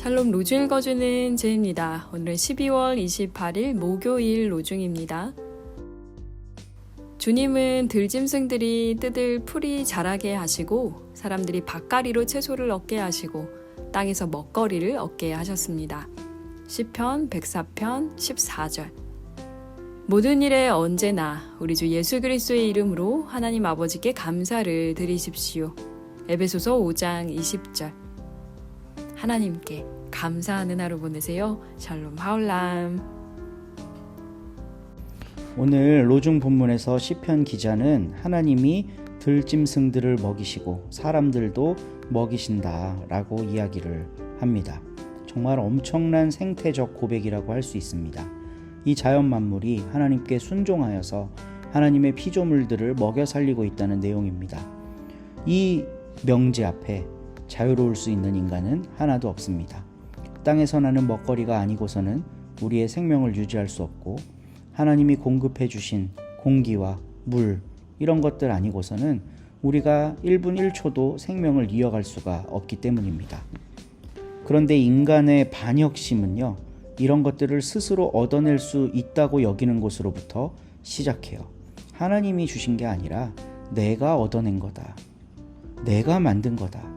샬롬 로중 읽어주는 제입니다. 오늘은 12월 28일 목요일 로중입니다. 주님은 들짐승들이 뜯을 풀이 자라게 하시고 사람들이 밭가리로 채소를 얻게 하시고 땅에서 먹거리를 얻게 하셨습니다. 시편 104편 14절. 모든 일에 언제나 우리 주 예수 그리스도의 이름으로 하나님 아버지께 감사를 드리십시오. 에베소서 5장 20절. 하나님께 감사하는 하루 보내세요. 샬롬 하울람. 오늘 로중 본문에서 시편 기자는 하나님이 들짐승들을 먹이시고 사람들도 먹이신다라고 이야기를 합니다. 정말 엄청난 생태적 고백이라고 할 수 있습니다. 이 자연 만물이 하나님께 순종하여서 하나님의 피조물들을 먹여 살리고 있다는 내용입니다. 이 명제 앞에 자유로울 수 있는 인간은 하나도 없습니다. 땅에서 나는 먹거리가 아니고서는 우리의 생명을 유지할 수 없고 하나님이 공급해 주신 공기와 물 이런 것들 아니고서는 우리가 1분 1초도 생명을 이어갈 수가 없기 때문입니다. 그런데 인간의 반역심은요, 이런 것들을 스스로 얻어낼 수 있다고 여기는 것으로부터 시작해요. 하나님이 주신 게 아니라 내가 얻어낸 거다. 내가 만든 거다.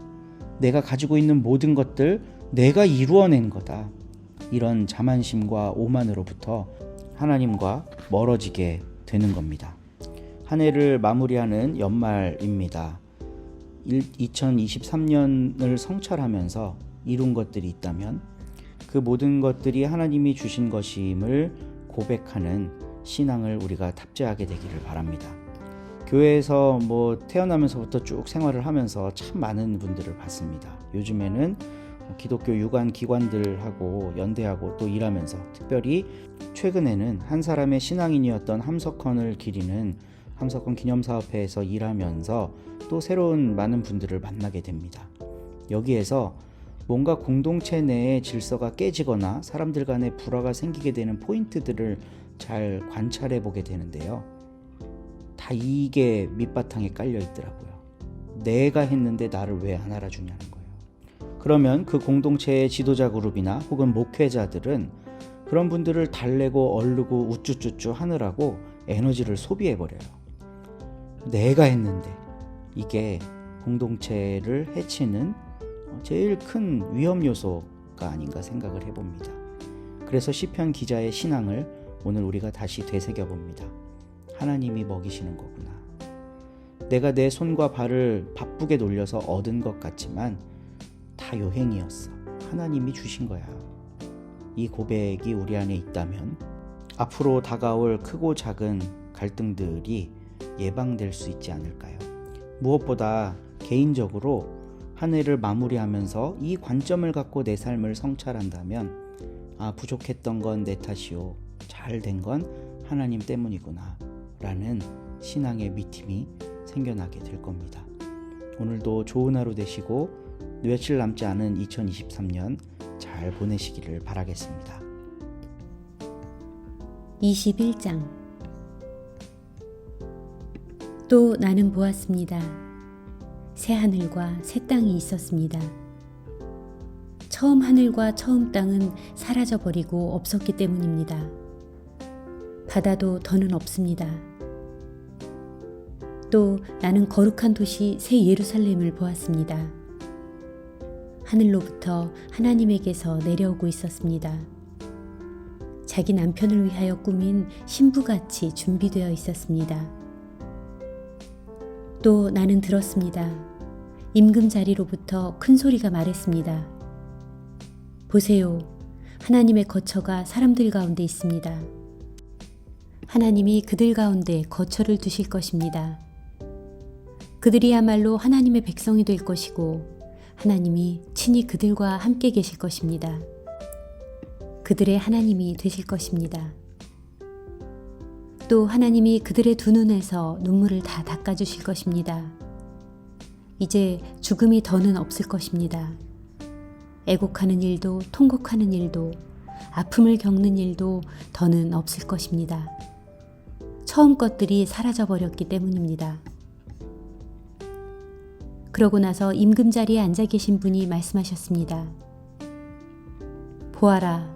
내가 가지고 있는 모든 것들 내가 이루어낸 거다. 이런 자만심과 오만으로부터 하나님과 멀어지게 되는 겁니다. 한 해를 마무리하는 연말입니다. 2023년을 성찰하면서 이룬 것들이 있다면 그 모든 것들이 하나님이 주신 것임을 고백하는 신앙을 우리가 탑재하게 되기를 바랍니다. 교회에서 태어나면서부터 쭉 생활을 하면서 참 많은 분들을 봤습니다. 요즘에는 기독교 유관 기관들하고 연대하고 또 일하면서 특별히 최근에는 한 사람의 신앙인이었던 함석헌을 기리는 함석헌 기념사업회에서 일하면서 또 새로운 많은 분들을 만나게 됩니다. 여기에서 뭔가 공동체 내의 질서가 깨지거나 사람들 간에 불화가 생기게 되는 포인트들을 잘 관찰해 보게 되는데요. 다 이게 밑바탕에 깔려 있더라고요. 내가 했는데 나를 왜 안 알아주냐는 거예요. 그러면 그 공동체의 지도자 그룹이나 혹은 목회자들은 그런 분들을 달래고 얼르고 우쭈쭈쭈 하느라고 에너지를 소비해버려요. 내가 했는데 이게 공동체를 해치는 제일 큰 위험 요소가 아닌가 생각을 해봅니다. 그래서 시편 기자의 신앙을 오늘 우리가 다시 되새겨봅니다. 하나님이 먹이시는 거구나. 내가 내 손과 발을 바쁘게 놀려서 얻은 것 같지만 다 요행이었어. 하나님이 주신 거야. 이 고백이 우리 안에 있다면 앞으로 다가올 크고 작은 갈등들이 예방될 수 있지 않을까요? 무엇보다 개인적으로 한 해를 마무리하면서 이 관점을 갖고 내 삶을 성찰한다면 부족했던 건 내 탓이요. 잘 된 건 하나님 때문이구나 라는 신앙의 미팀이 생겨나게 될 겁니다. 오늘도 좋은 하루 되시고 며칠 남지 않은 2023년 잘 보내시기를 바라겠습니다. 21장. 또 나는 보았습니다. 새 하늘과 새 땅이 있었습니다. 처음 하늘과 처음 땅은 사라져버리고 없었기 때문입니다. 바다도 더는 없습니다. 또 나는 거룩한 도시 새 예루살렘을 보았습니다. 하늘로부터 하나님에게서 내려오고 있었습니다. 자기 남편을 위하여 꾸민 신부같이 준비되어 있었습니다. 또 나는 들었습니다. 임금 자리로부터 큰 소리가 말했습니다. 보세요, 하나님의 거처가 사람들 가운데 있습니다. 하나님이 그들 가운데 거처를 두실 것입니다. 그들이야말로 하나님의 백성이 될 것이고 하나님이 친히 그들과 함께 계실 것입니다. 그들의 하나님이 되실 것입니다. 또 하나님이 그들의 두 눈에서 눈물을 다 닦아주실 것입니다. 이제 죽음이 더는 없을 것입니다. 애곡하는 일도 통곡하는 일도 아픔을 겪는 일도 더는 없을 것입니다. 처음 것들이 사라져버렸기 때문입니다. 그러고 나서 임금 자리에 앉아 계신 분이 말씀하셨습니다. 보아라,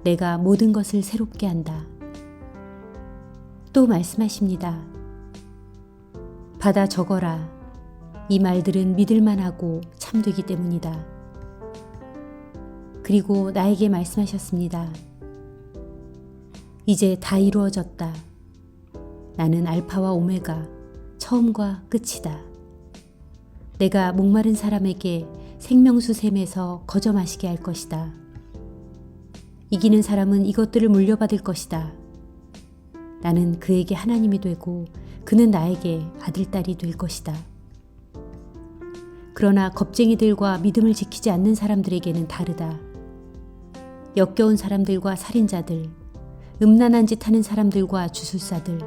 내가 모든 것을 새롭게 한다. 또 말씀하십니다. 받아 적어라. 이 말들은 믿을만하고 참되기 때문이다. 그리고 나에게 말씀하셨습니다. 이제 다 이루어졌다. 나는 알파와 오메가, 처음과 끝이다. 내가 목마른 사람에게 생명수 샘에서 거저 마시게 할 것이다. 이기는 사람은 이것들을 물려받을 것이다. 나는 그에게 하나님이 되고 그는 나에게 아들딸이 될 것이다. 그러나 겁쟁이들과 믿음을 지키지 않는 사람들에게는 다르다. 역겨운 사람들과 살인자들, 음란한 짓 하는 사람들과 주술사들,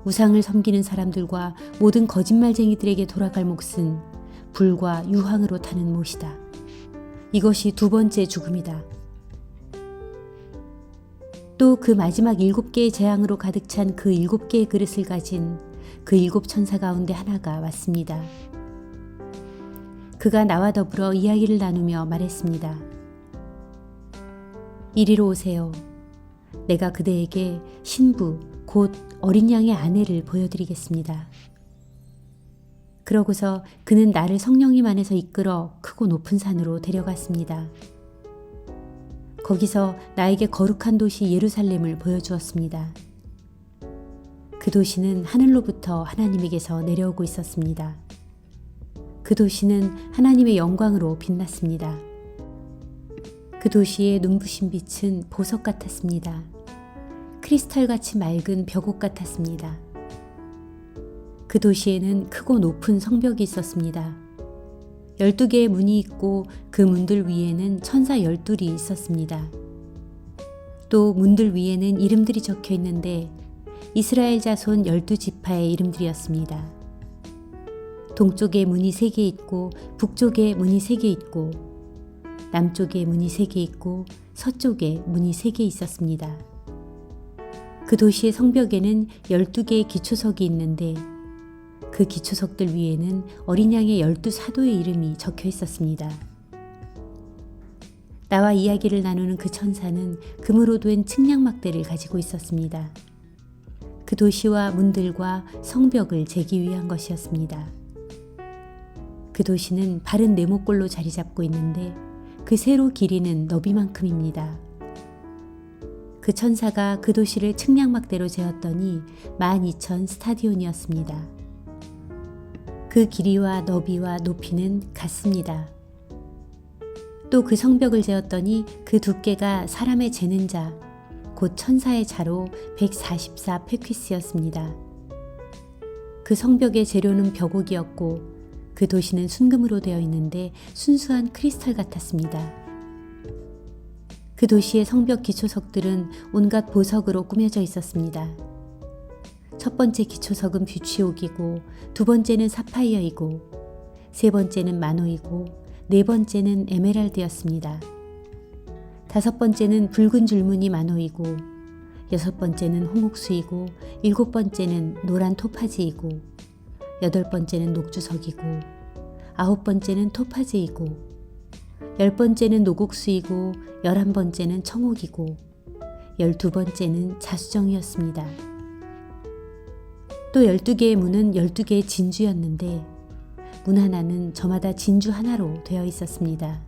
우상을 섬기는 사람들과 모든 거짓말쟁이들에게 돌아갈 몫은 불과 유황으로 타는 못이다. 이것이 두 번째 죽음이다. 또 그 마지막 7개의 재앙으로 가득 찬 그 7개의 그릇을 가진 그 7 천사 가운데 하나가 왔습니다. 그가 나와 더불어 이야기를 나누며 말했습니다. 이리로 오세요. 내가 그대에게 신부, 곧 어린 양의 아내를 보여드리겠습니다. 그러고서 그는 나를 성령님 안에서 이끌어 크고 높은 산으로 데려갔습니다. 거기서 나에게 거룩한 도시 예루살렘을 보여주었습니다. 그 도시는 하늘로부터 하나님에게서 내려오고 있었습니다. 그 도시는 하나님의 영광으로 빛났습니다. 그 도시의 눈부신 빛은 보석 같았습니다. 크리스탈같이 맑은 벽옥 같았습니다. 그 도시에는 크고 높은 성벽이 있었습니다. 12개의 문이 있고 그 문들 위에는 천사 12이 있었습니다. 또 문들 위에는 이름들이 적혀 있는데 이스라엘 자손 12지파의 이름들이었습니다. 동쪽에 문이 3개 있고 북쪽에 문이 3개 있고 남쪽에 문이 3개 있고 서쪽에 문이 3개 있었습니다. 그 도시의 성벽에는 12개의 기초석이 있는데 그 기초석들 위에는 어린 양의 12사도의 이름이 적혀 있었습니다. 나와 이야기를 나누는 그 천사는 금으로 된 측량막대를 가지고 있었습니다. 그 도시와 문들과 성벽을 재기 위한 것이었습니다. 그 도시는 바른 네모꼴로 자리 잡고 있는데 그 세로 길이는 너비만큼입니다. 그 천사가 그 도시를 측량막대로 재었더니 12,000 스타디온이었습니다. 그 길이와 너비와 높이는 같습니다. 또 그 성벽을 재었더니 그 두께가 사람의 재는 자, 곧 천사의 자로 144 페퀴스였습니다. 그 성벽의 재료는 벽옥이었고 그 도시는 순금으로 되어 있는데 순수한 크리스탈 같았습니다. 그 도시의 성벽 기초석들은 온갖 보석으로 꾸며져 있었습니다. 첫 번째 기초석은 뷰치옥이고 두 번째는 사파이어이고 세 번째는 마노이고 네 번째는 에메랄드였습니다. 다섯 번째는 붉은 줄무늬 마노이고 여섯 번째는 홍옥수이고 일곱 번째는 노란 토파지이고 여덟 번째는 녹주석이고 아홉 번째는 토파지이고 열 번째는 노곡수이고 11번째는 청옥이고 12번째는 자수정이었습니다. 또 12개의 문은 12개의 진주였는데 문 하나는 저마다 진주 하나로 되어 있었습니다.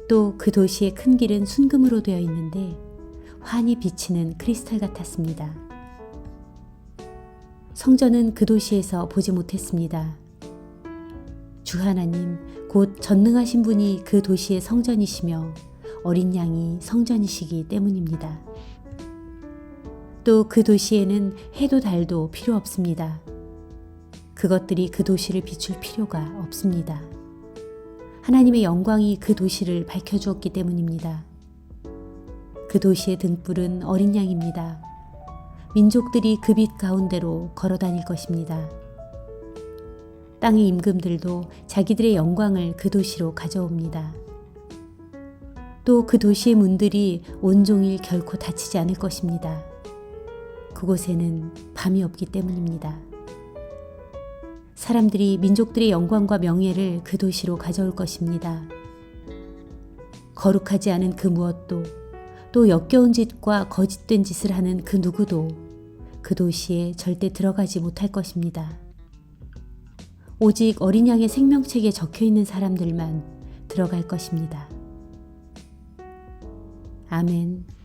또 그 도시의 큰 길은 순금으로 되어 있는데 환히 비치는 크리스탈 같았습니다. 성전은 그 도시에서 보지 못했습니다. 주 하나님, 곧 전능하신 분이 그 도시의 성전이시며 어린 양이 성전이시기 때문입니다. 또 그 도시에는 해도 달도 필요 없습니다. 그것들이 그 도시를 비출 필요가 없습니다. 하나님의 영광이 그 도시를 밝혀주었기 때문입니다. 그 도시의 등불은 어린 양입니다. 민족들이 그 빛 가운데로 걸어 다닐 것입니다. 땅의 임금들도 자기들의 영광을 그 도시로 가져옵니다. 또 그 도시의 문들이 온종일 결코 닫히지 않을 것입니다. 그곳에는 밤이 없기 때문입니다. 사람들이 민족들의 영광과 명예를 그 도시로 가져올 것입니다. 거룩하지 않은 그 무엇도, 또 역겨운 짓과 거짓된 짓을 하는 그 누구도 그 도시에 절대 들어가지 못할 것입니다. 오직 어린 양의 생명책에 적혀 있는 사람들만 들어갈 것입니다. 아멘.